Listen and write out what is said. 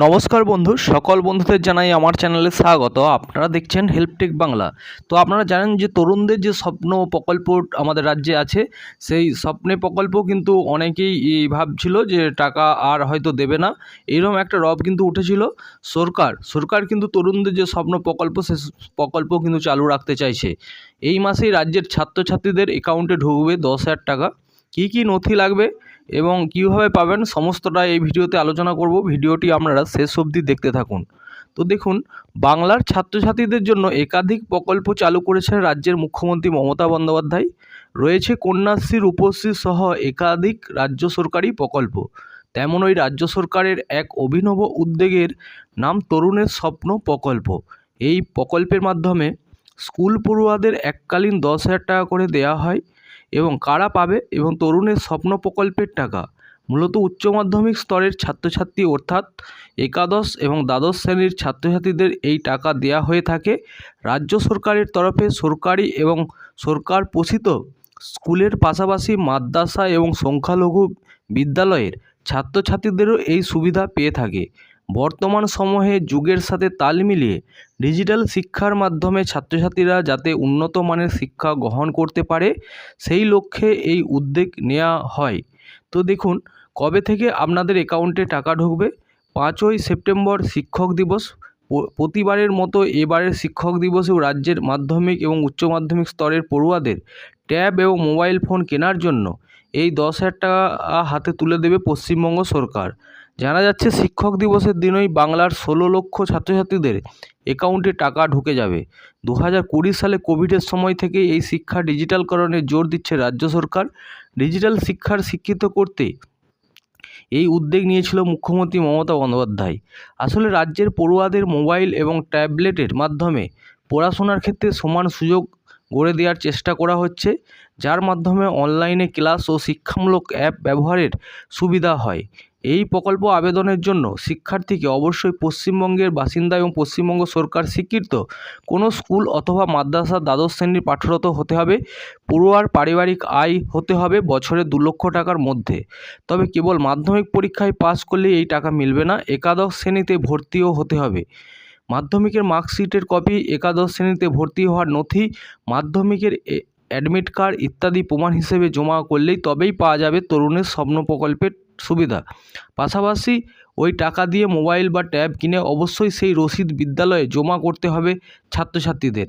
নমস্কার বন্ধু, সকল বন্ধুদের জানাই আমার চ্যানেলে স্বাগত। আপনারা দেখছেন হেল্পটেক বাংলা। তো আপনারা জানেন যে তরুণদের যে স্বপ্ন প্রকল্প আমাদের রাজ্যে আছে, সেই স্বপ্নে প্রকল্প কিন্তু অনেকেই ভাবছিল যে টাকা আর হয়তো দেবে না, এরকম একটা রব কিন্তু উঠেছিল। সরকার কিন্তু তরুণদের যে স্বপ্ন প্রকল্প, সে প্রকল্প কিন্তু চালু রাখতে চাইছে। এই মাসেই রাজ্যের ছাত্রছাত্রীদের অ্যাকাউন্টে ঢুকবে 10,000 টাকা। কী কী নথি লাগবে এবং কীভাবে পাবেন সমস্তটা এই ভিডিওতে আলোচনা করব। ভিডিওটি আপনারা শেষ অবধি দেখতে থাকুন। তো দেখুন, বাংলার ছাত্রছাত্রীদের জন্য একাধিক প্রকল্প চালু করেছেন রাজ্যের মুখ্যমন্ত্রী মমতা বন্দ্যোপাধ্যায়। রয়েছে কন্যাশ্রী, রূপশ্রী সহ একাধিক রাজ্য সরকারি প্রকল্প। তেমন ওই রাজ্য সরকারের এক অভিনব উদ্যোগের নাম তরুণের স্বপ্ন প্রকল্প। এই প্রকল্পের মাধ্যমে স্কুল পড়ুয়াদের এককালীন 10,000 টাকা করে দেওয়া হয়। এবং কারা পাবে এবং তরুণের স্বপ্ন প্রকল্পের টাকা মূলত উচ্চ মাধ্যমিক স্তরের ছাত্রছাত্রী, অর্থাৎ একাদশ এবং দ্বাদশ শ্রেণীর ছাত্রছাত্রীদের এই টাকা দেয়া হয়ে থাকে। রাজ্য সরকারের তরফে সরকারি এবং সরকার পোষিত স্কুলের পাশাপাশি মাদ্রাসা এবং সংখ্যালঘু বিদ্যালয়ের ছাত্রছাত্রীদেরও এই সুবিধা পেয়ে থাকে। বর্তমান সময়ে যুগের সাথে তাল মিলিয়ে ডিজিটাল শিক্ষার মাধ্যমে ছাত্রছাত্রীরা যাতে উন্নত মানের শিক্ষা গ্রহণ করতে পারে, সেই লক্ষ্যে এই উদ্যোগ নেওয়া হয়। তো দেখুন, কবে থেকে আপনাদের অ্যাকাউন্টে টাকা ঢুকবে। 5ই সেপ্টেম্বর শিক্ষক দিবস। প্রতিবারের মতো এবারের শিক্ষক দিবসেও রাজ্যের মাধ্যমিক এবং উচ্চ মাধ্যমিক স্তরের পড়ুয়াদের ট্যাব এবং মোবাইল ফোন কেনার জন্য এই 10,000 টাকা হাতে তুলে দেবে পশ্চিমবঙ্গ সরকার। জানা যাচ্ছে শিক্ষক দিবসের দিনই বাংলার 16 লক্ষ ছাত্রছাত্রীদের অ্যাকাউন্টে টাকা ঢুকে যাবে। 2020 সালে কোভিডের সময় থেকে এই শিক্ষা ডিজিটালকরণে জোর দিচ্ছে রাজ্য সরকার। ডিজিটাল শিক্ষার শিক্ষিত করতে এই উদ্যোগ নিয়েছিল মুখ্যমন্ত্রী মমতা বন্দ্যোপাধ্যায়। আসলে রাজ্যের পড়ুয়াদের মোবাইল এবং ট্যাবলেটের মাধ্যমে পড়াশোনার ক্ষেত্রে সমান সুযোগ গড়ে দেওয়ার চেষ্টা করা হচ্ছে, যার মাধ্যমে অনলাইনে ক্লাস ও শিক্ষামূলক অ্যাপ ব্যবহারের সুবিধা হয়। এই প্রকল্প আবেদনের জন্য শিক্ষার্থীকে অবশ্যই পশ্চিমবঙ্গের বাসিন্দা এবং পশ্চিমবঙ্গ সরকার স্বীকৃত কোনো স্কুল অথবা মাদ্রাসা দ্বাদশ শ্রেণীর পাঠরত হতে হবে। পড়ুয়ার পারিবারিক আয় হতে হবে বছরে 2 লক্ষ টাকার মধ্যে। তবে কেবল মাধ্যমিক পরীক্ষায় পাস করলেই এই টাকা মিলবে না, একাদশ শ্রেণীতে ভর্তিও হতে হবে। মাধ্যমিকের মার্কশিটের কপি, একাদশ শ্রেণীতে ভর্তি হওয়ার নথি, মাধ্যমিকের অ্যাডমিট কার্ড ইত্যাদি প্রমাণ হিসেবে জমা করলেই তবেই পাওয়া যাবে তরুণের স্বপ্ন প্রকল্পের সুবিধা। পাশাপাশি ওই টাকা দিয়ে মোবাইল বা ট্যাব কিনে অবশ্যই সেই রসিদ বিদ্যালয়ে জমা করতে হবে ছাত্রছাত্রীদের।